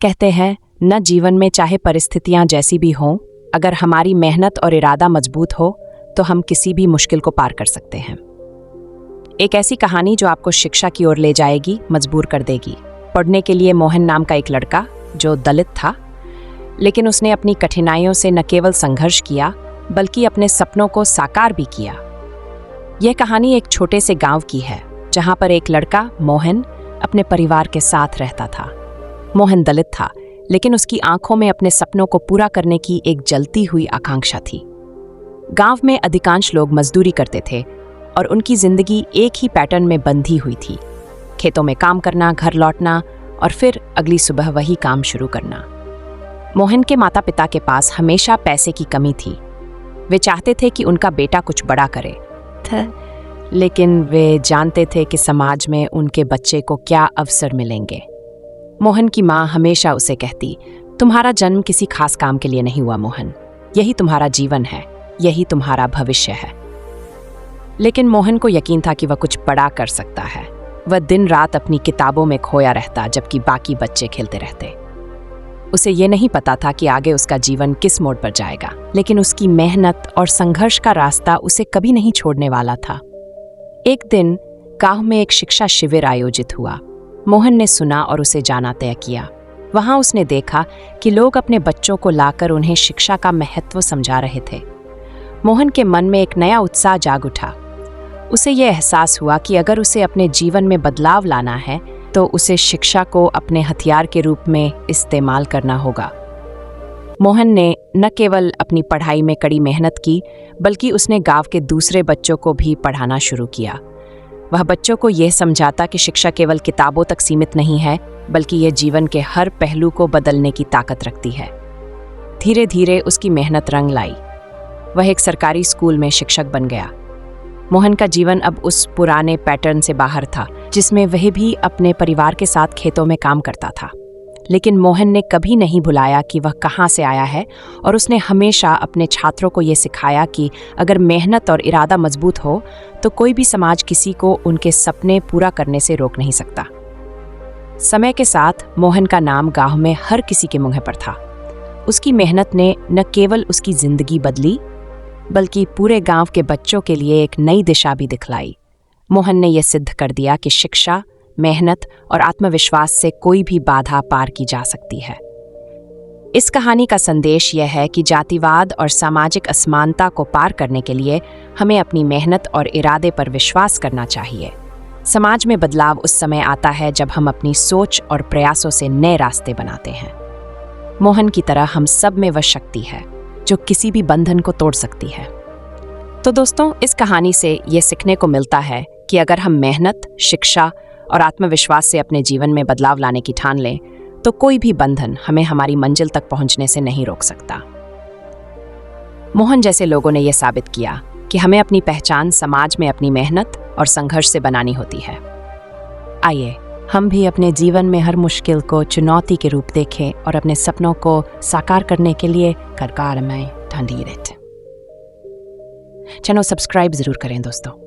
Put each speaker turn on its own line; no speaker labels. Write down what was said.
कहते हैं न, जीवन में चाहे परिस्थितियां जैसी भी हों, अगर हमारी मेहनत और इरादा मजबूत हो तो हम किसी भी मुश्किल को पार कर सकते हैं। एक ऐसी कहानी जो आपको शिक्षा की ओर ले जाएगी, मजबूर कर देगी। पढ़ने के लिए मोहन नाम का एक लड़का जो दलित था, लेकिन उसने अपनी कठिनाइयों से न केवल संघर्ष किया बल्कि अपने सपनों को साकार भी किया। यह कहानी एक छोटे से गांव की है जहां पर एक लड़का मोहन अपने परिवार के साथ रहता था। मोहन दलित था, लेकिन उसकी आंखों में अपने सपनों को पूरा करने की एक जलती हुई आकांक्षा थी। गांव में अधिकांश लोग मजदूरी करते थे और उनकी जिंदगी एक ही पैटर्न में बंधी हुई थी। खेतों में काम करना, घर लौटना और फिर अगली सुबह वही काम शुरू करना। मोहन के माता पिता के पास हमेशा पैसे की कमी थी। वे चाहते थे कि उनका बेटा कुछ बड़ा करे, लेकिन वे जानते थे कि समाज में उनके बच्चे को क्या अवसर मिलेंगे। मोहन की माँ हमेशा उसे कहती, तुम्हारा जन्म किसी खास काम के लिए नहीं हुआ मोहन, यही तुम्हारा जीवन है, यही तुम्हारा भविष्य है। लेकिन मोहन को यकीन था कि वह कुछ बड़ा कर सकता है। वह दिन रात अपनी किताबों में खोया रहता जबकि बाकी बच्चे खेलते रहते। उसे ये नहीं पता था कि आगे उसका जीवन किस मोड़ पर जाएगा, लेकिन उसकी मेहनत और संघर्ष का रास्ता उसे कभी नहीं छोड़ने वाला था। एक दिन गांव में एक शिक्षा शिविर आयोजित हुआ। मोहन ने सुना और उसे जाना तय किया। वहां उसने देखा कि लोग अपने बच्चों को लाकर उन्हें शिक्षा का महत्व समझा रहे थे। मोहन के मन में एक नया उत्साह जाग उठा। उसे यह एहसास हुआ कि अगर उसे अपने जीवन में बदलाव लाना है तो उसे शिक्षा को अपने हथियार के रूप में इस्तेमाल करना होगा। मोहन ने न केवल अपनी पढ़ाई में कड़ी मेहनत की, बल्कि उसने गांव के दूसरे बच्चों को भी पढ़ाना शुरू किया। वह बच्चों को यह समझाता कि शिक्षा केवल किताबों तक सीमित नहीं है, बल्कि यह जीवन के हर पहलू को बदलने की ताकत रखती है। धीरे धीरे उसकी मेहनत रंग लाई। वह एक सरकारी स्कूल में शिक्षक बन गया। मोहन का जीवन अब उस पुराने पैटर्न से बाहर था जिसमें वह भी अपने परिवार के साथ खेतों में काम करता था। लेकिन मोहन ने कभी नहीं भुलाया कि वह कहाँ से आया है, और उसने हमेशा अपने छात्रों को ये सिखाया कि अगर मेहनत और इरादा मजबूत हो तो कोई भी समाज किसी को उनके सपने पूरा करने से रोक नहीं सकता। समय के साथ मोहन का नाम गांव में हर किसी के मुंह पर था। उसकी मेहनत ने न केवल उसकी जिंदगी बदली, बल्कि पूरे गांव के बच्चों के लिए एक नई दिशा भी दिखलाई। मोहन ने यह सिद्ध कर दिया कि शिक्षा, मेहनत और आत्मविश्वास से कोई भी बाधा पार की जा सकती है। इस कहानी का संदेश यह है कि जातिवाद और सामाजिक असमानता को पार करने के लिए हमें अपनी मेहनत और इरादे पर विश्वास करना चाहिए। समाज में बदलाव उस समय आता है जब हम अपनी सोच और प्रयासों से नए रास्ते बनाते हैं। मोहन की तरह हम सब में वह शक्ति है जो किसी भी बंधन को तोड़ सकती है। तो दोस्तों, इस कहानी से ये सीखने को मिलता है कि अगर हम मेहनत, शिक्षा और आत्मविश्वास से अपने जीवन में बदलाव लाने की ठान लें तो कोई भी बंधन हमें हमारी मंजिल तक पहुंचने से नहीं रोक सकता। मोहन जैसे लोगों ने यह साबित किया कि हमें अपनी पहचान समाज में अपनी मेहनत और संघर्ष से बनानी होती है। आइए हम भी अपने जीवन में हर मुश्किल को चुनौती के रूप देखें और अपने सपनों को साकार करने के लिए करकार में ढंढी रहते। चैनल सब्सक्राइब जरूर करें दोस्तों।